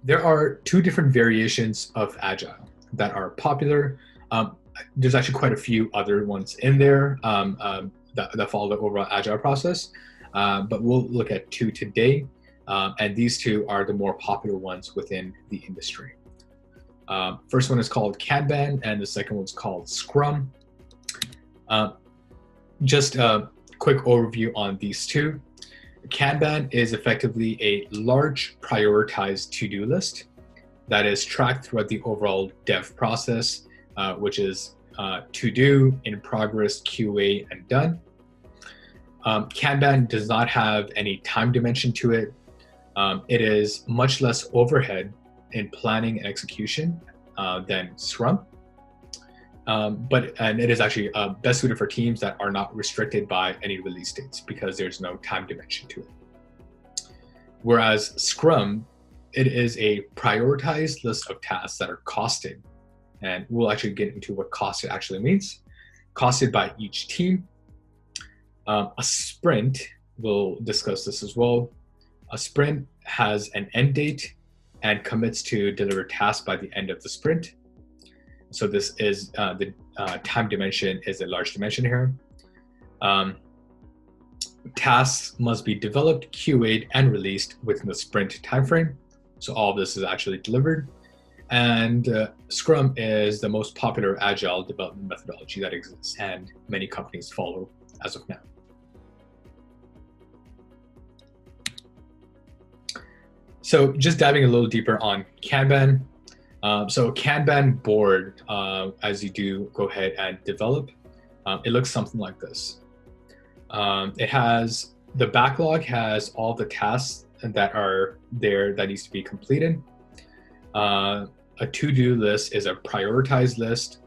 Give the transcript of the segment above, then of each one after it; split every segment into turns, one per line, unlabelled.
There are two different variations of Agile that are popular. There's actually quite a few other ones in there that follow the overall Agile process, but we'll look at two today, and these two are the more popular ones within the industry. First one is called Kanban, and the second one's called Scrum. Just a quick overview on these two. Kanban is effectively a large prioritized to-do list that is tracked throughout the overall dev process, which is to do, in progress, QA, and done. Kanban does not have any time dimension to it. It is much less overhead in planning and execution than Scrum. And it is actually best suited for teams that are not restricted by any release dates because there's no time dimension to it. Whereas Scrum, it is a prioritized list of tasks that are costed. And we'll actually get into what costed actually means. Costed by each team. A sprint, we'll discuss this as well. A sprint has an end date and commits to deliver tasks by the end of the sprint. So this is the time dimension is a large dimension here. Tasks must be developed, QA'd, and released within the sprint timeframe. So all of this is actually delivered. And Scrum is the most popular Agile development methodology that exists, and many companies follow as of now. So just diving a little deeper on Kanban. So Kanban board, as you do go ahead and develop, it looks something like this. It has, the backlog has all the tasks that are there that needs to be completed. A to-do list is a prioritized list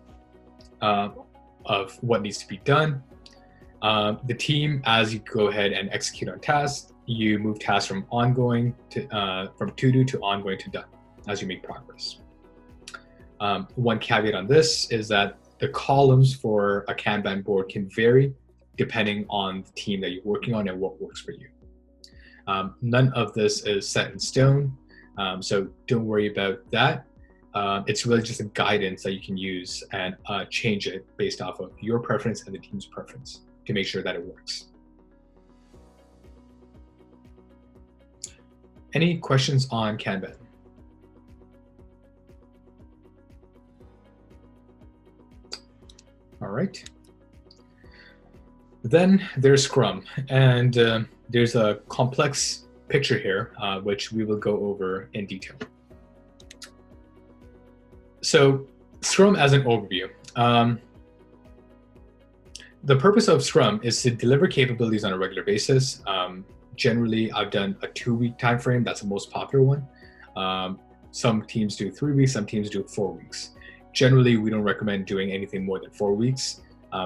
of what needs to be done. The team, as you go ahead and execute on tasks, you move tasks from ongoing to from to-do to ongoing to done as you make progress. One caveat on this is that the columns for a Kanban board can vary depending on the team that you're working on and what works for you. None of this is set in stone, so don't worry about that. It's really just a guidance that you can use and change it based off of your preference and the team's preference to make sure that it works. Any questions on Kanban? All right. Then there's Scrum, and there's a complex picture here, which we will go over in detail. So Scrum as an overview. The purpose of Scrum is to deliver capabilities on a regular basis. Generally, I've done a 2-week time frame. That's the most popular one. Some teams do 3 weeks, some teams do 4 weeks. Generally, we don't recommend doing anything more than 4 weeks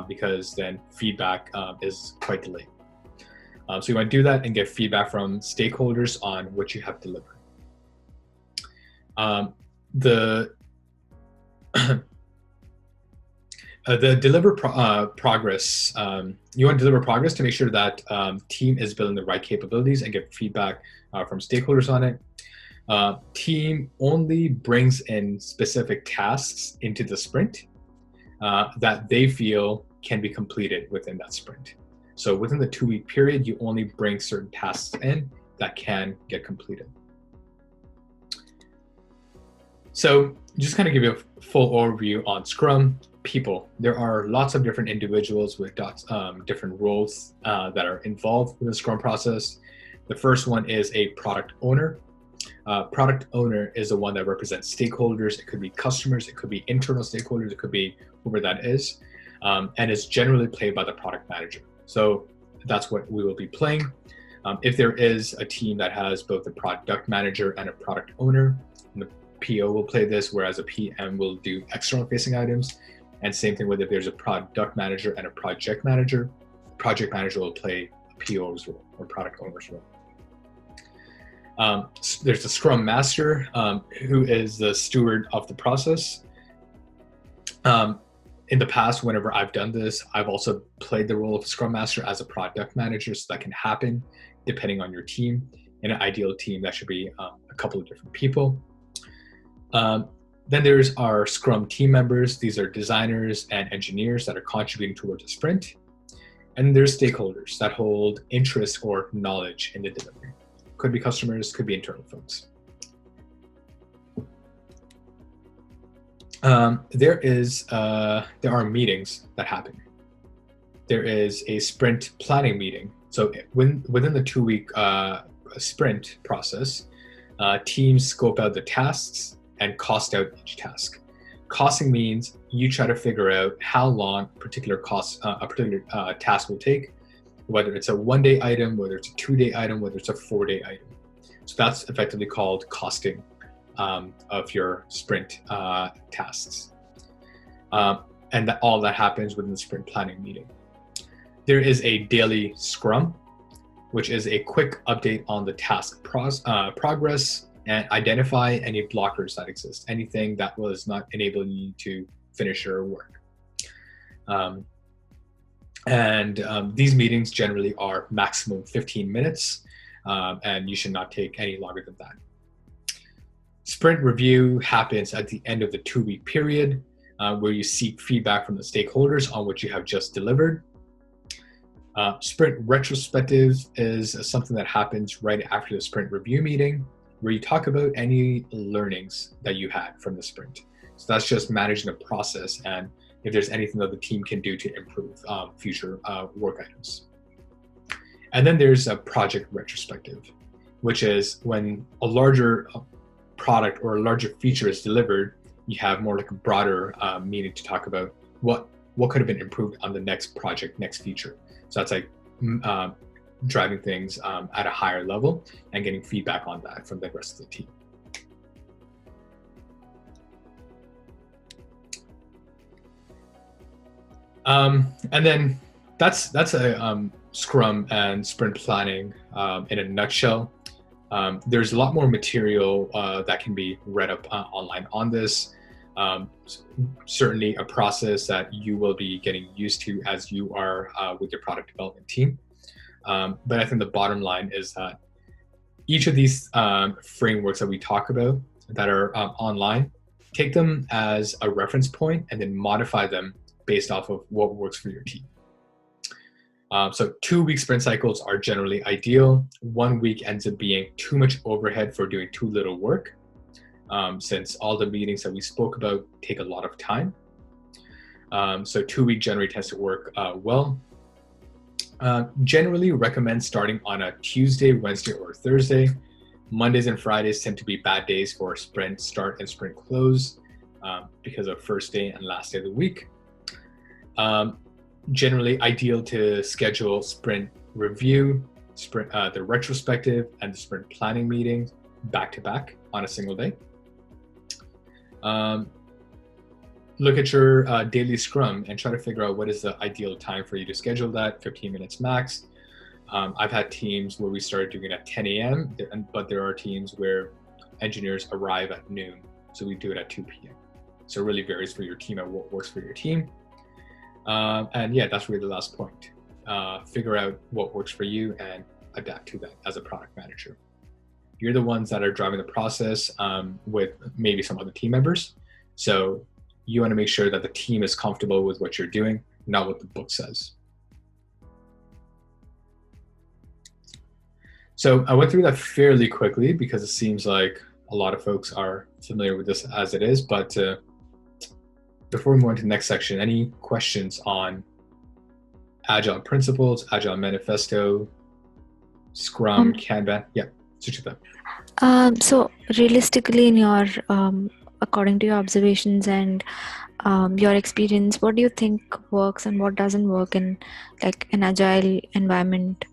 because then feedback is quite delayed. So you want to do that and get feedback from stakeholders on what you have delivered. The deliver progress, you want to deliver progress to make sure that team is building the right capabilities and get feedback from stakeholders on it. Team only brings in specific tasks into the sprint that they feel can be completed within that sprint. So within the 2-week period, you only bring certain tasks in that can get completed. So just kind of give you a full overview on Scrum. People, there are lots of different individuals with different roles that are involved with the Scrum process. The first one is a product owner. Product owner is the one that represents stakeholders. It could be customers, it could be internal stakeholders, it could be whoever that is, and is generally played by the product manager. So that's what we will be playing. If there is a team that has both a product manager and a product owner, the PO will play this, whereas a PM will do external facing items. And same thing with if there's a product manager and a project manager will play a PO's role or product owner's role. There's the Scrum Master, who is the steward of the process. In the past, whenever I've done this, I've also played the role of Scrum Master as a product manager, so that can happen depending on your team. In an ideal team, that should be a couple of different people. Then there's our Scrum team members. These are designers and engineers that are contributing towards a sprint. And there's stakeholders that hold interest or knowledge in the delivery. Could be customers, could be internal folks. There are meetings that happen. There is a sprint planning meeting. So within the 2-week sprint process, teams scope out the tasks and cost out each task. Costing means you try to figure out how long a particular task will take, whether it's a 1-day item, whether it's a 2-day item, whether it's a 4-day item. So that's effectively called costing of your sprint tasks. And all that happens within the sprint planning meeting. There is a daily scrum, which is a quick update on the task progress and identify any blockers that exist, anything that was not enabling you to finish your work. These meetings generally are maximum 15 minutes, and you should not take any longer than that. Sprint review happens at the end of the 2-week period, where you seek feedback from the stakeholders on what you have just delivered. Sprint retrospective is something that happens right after the sprint review meeting, where you talk about any learnings that you had from the sprint. So that's just managing the process and if there's anything that the team can do to improve future work items. And then there's a project retrospective, which is when a larger product or a larger feature is delivered, you have more like a broader meeting to talk about what could have been improved on the next project, next feature. So that's like driving things at a higher level and getting feedback on that from the rest of the team. And then that's a Scrum and sprint planning in a nutshell. There's a lot more material that can be read up online on this. Certainly a process that you will be getting used to as you are with your product development team. But I think the bottom line is that each of these frameworks that we talk about that are online, take them as a reference point and then modify them based off of what works for your team. So 2-week sprint cycles are generally ideal. 1 week ends up being too much overhead for doing too little work, since all the meetings that we spoke about take a lot of time. So 2-week generally tends to work well. Generally recommend starting on a Tuesday, Wednesday, or Thursday. Mondays and Fridays tend to be bad days for sprint start and sprint close because of first day and last day of the week. Generally ideal to schedule sprint review, the retrospective, and the sprint planning meetings back to back on a single day. Look at your daily scrum and try to figure out what is the ideal time for you to schedule that, 15 minutes max. I've had teams where we started doing it at 10 a.m., but there are teams where engineers arrive at noon, so we do it at 2 p.m. So it really varies for your team and what works for your team. And yeah, that's really the last point. Figure out what works for you and adapt to that as a product manager. You're the ones that are driving the process with maybe some other team members. So you want to make sure that the team is comfortable with what you're doing, not what the book says. So I went through that fairly quickly because it seems like a lot of folks are familiar with this as it is, but before we move on to the next section, any questions on Agile principles, Agile manifesto, Scrum, Kanban? Yeah, Suchita.
So realistically, in your according to your observations and your experience, what do you think works and what doesn't work in like an Agile environment?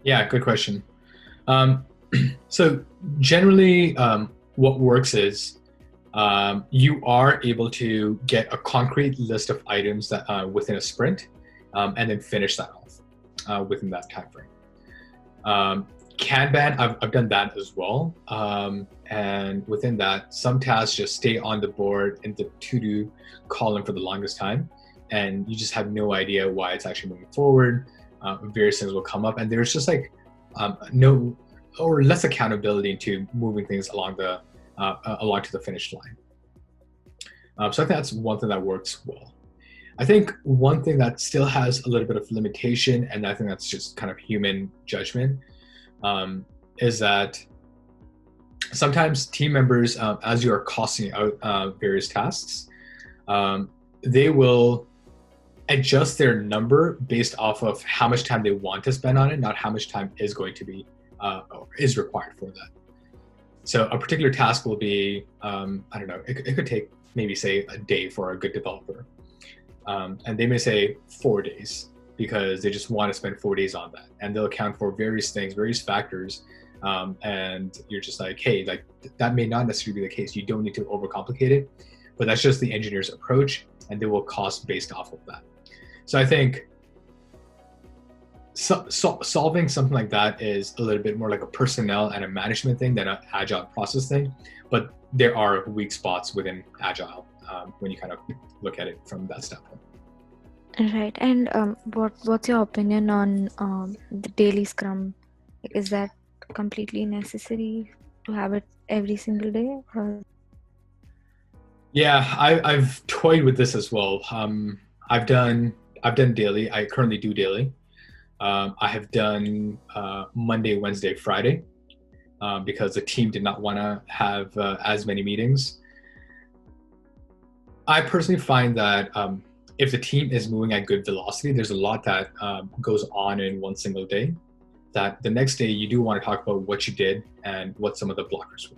Yeah, good question. So generally, what works is you are able to get a concrete list of items that within a sprint, and then finish that off within that time frame. Kanban, I've done that as well. And within that, some tasks just stay on the board in the to-do column for the longest time. And you just have no idea why it's actually moving forward. Various things will come up, and there's just like no or less accountability to moving things along to the finish line. So I think that's one thing that works well. I think one thing that still has a little bit of limitation, and I think that's just kind of human judgment, is that sometimes team members, as you are costing out various tasks, they will adjust their number based off of how much time they want to spend on it, not how much time is going to be is required for that. So a particular task will be, I don't know, it could take maybe say a day for a good developer. And they may say 4 days because they just want to spend 4 days on that. And they'll account for various things, various factors. And you're just like, hey, like that may not necessarily be the case. You don't need to overcomplicate it, but that's just the engineer's approach, and they will cost based off of that. So I think solving something like that is a little bit more like a personnel and a management thing than an agile process thing. But there are weak spots within agile when you kind of look at it from that standpoint.
Right. And what's your opinion on the daily scrum? Is that completely necessary to have it every single day? Or?
Yeah, I've toyed with this as well. I've done daily. I currently do daily. I have done Monday, Wednesday, Friday because the team did not want to have as many meetings. I personally find that if the team is moving at good velocity, there's a lot that goes on in one single day, that the next day you do want to talk about what you did and what some of the blockers were.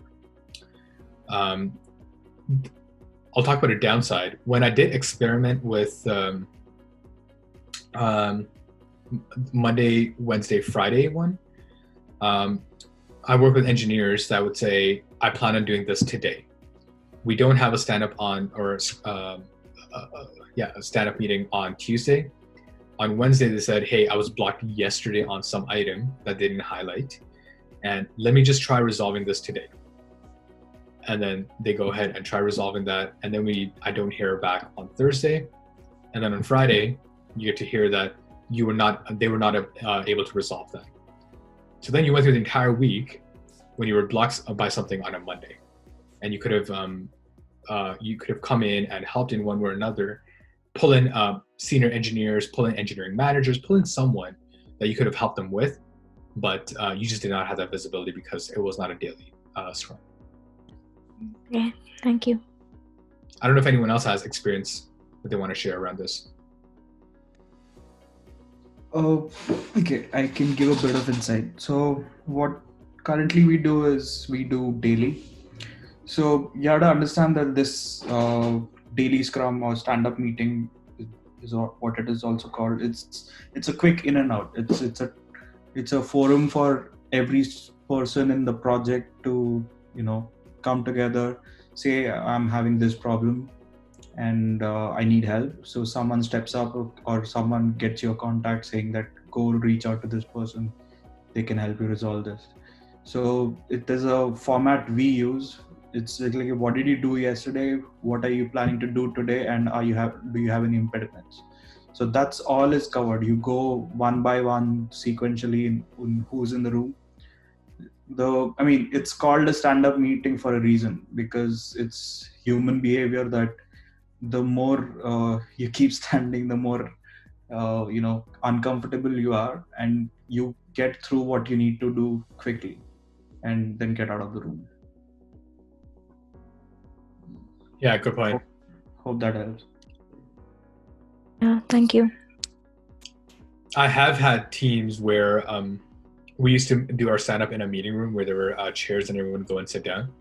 I'll talk about a downside. When I did experiment with Monday, Wednesday, Friday one, I work with engineers that would say, I plan on doing this today. We don't have a stand-up a stand-up meeting on Tuesday. On Wednesday, they said, hey, I was blocked yesterday on some item that they didn't highlight, and let me just try resolving this today. And then they go ahead and try resolving that, and then I don't hear back on Thursday, and then on Friday, you get to hear that they were not able to resolve that. So then you went through the entire week when you were blocked by something on a Monday, and you could have come in and helped in one way or another, pull in senior engineers, pull in engineering managers, pull in someone that you could have helped them with, but you just did not have that visibility because it was not a daily scrum.
Yeah, thank you.
I don't know if anyone else has experience that they want to share around this.
Okay, I can give a bit of insight. So what currently we do is we do daily. So you have to understand that this daily scrum or stand-up meeting is what it is also called. It's a quick in and out. It's a forum for every person in the project to come together, say I'm having this problem and I need help. So someone steps up or someone gets your contact saying that go reach out to this person, they can help you resolve this. So it is a format we use. It's like, what did you do yesterday? What are you planning to do today? And do you have any impediments? So that's all is covered. You go one by one sequentially in who's in the room. It's called a stand-up meeting for a reason, because it's human behavior that the more you keep standing, the more uncomfortable you are, and you get through what you need to do quickly and then get out of the room.
Yeah, good point.
Hope that helps.
Yeah, thank you.
I have had teams where we used to do our stand-up in a meeting room where there were chairs and everyone would go and sit down.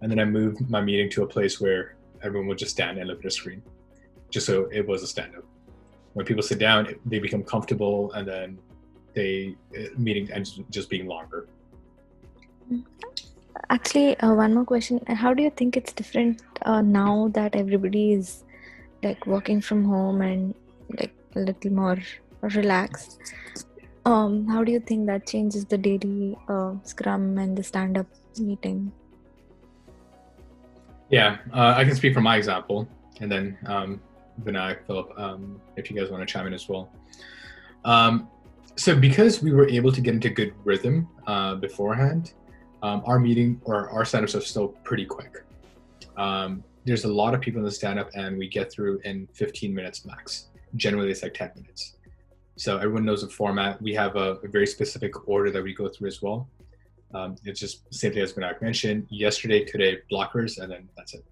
And then I moved my meeting to a place where everyone would just stand and look at a screen, just so it was a stand-up. When people sit down, they become comfortable, and then meeting ends just being longer.
Actually, one more question. How do you think it's different now that everybody is like working from home and like a little more relaxed? How do you think that changes the daily scrum and the stand-up meeting?
Yeah, I can speak from my example, and then Vinayak, Philip, if you guys want to chime in as well. So because we were able to get into good rhythm beforehand, our meeting or our stand-ups are still pretty quick. There's a lot of people in the stand-up, and we get through in 15 minutes max. Generally, it's like 10 minutes. So everyone knows the format. We have a very specific order that we go through as well. It's just simply as Vinayak mentioned, yesterday, today, blockers, and then that's it.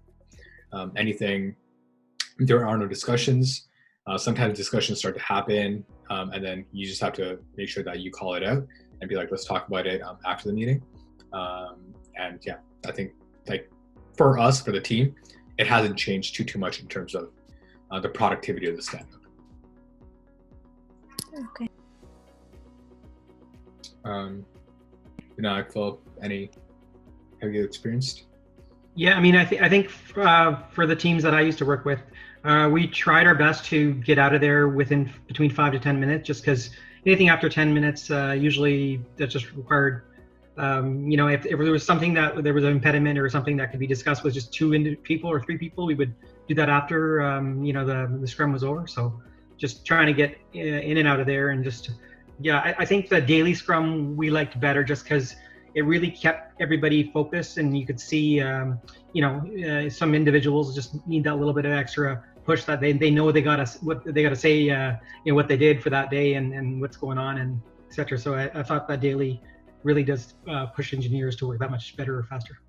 Anything, there are no discussions. Sometimes discussions start to happen, and then you just have to make sure that you call it out and be like, let's talk about it after the meeting. And yeah, I think like for us, for the team, it hasn't changed too much in terms of the productivity of the stand-up.
Okay.
Vinayak, Philip, have you experienced?
Yeah, I mean, I think for the teams that I used to work with, we tried our best to get out of there within between 5 to 10 minutes, just because anything after 10 minutes, usually that just required, if there was something that there was an impediment or something that could be discussed with just 2 people or 3 people, we would do that after, the scrum was over. So just trying to get in and out of there, and just, yeah, I think the daily scrum we liked better just because it really kept everybody focused, and you could see, some individuals just need that little bit of extra push that they know what they got to say, what they did for that day and what's going on, and etc. So I thought that daily really does push engineers to work that much better or faster.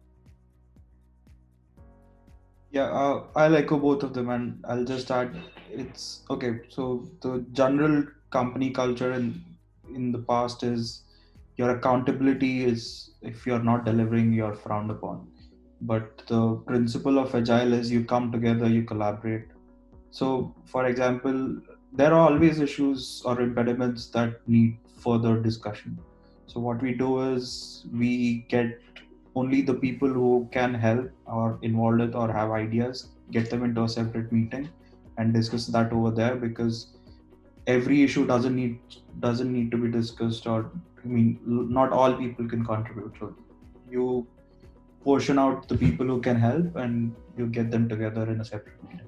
Yeah, I'll echo both of them, and I'll just add, it's okay. So the general company culture in the past is your accountability is, if you're not delivering, you're frowned upon. But the principle of Agile is you come together, you collaborate. So, for example, there are always issues or impediments that need further discussion. So what we do is we get only the people who can help or involved with or have ideas, get them into a separate meeting and discuss that over there, because every issue doesn't need to be discussed, or not all people can contribute. So you portion out the people who can help and you get them together in a separate meeting.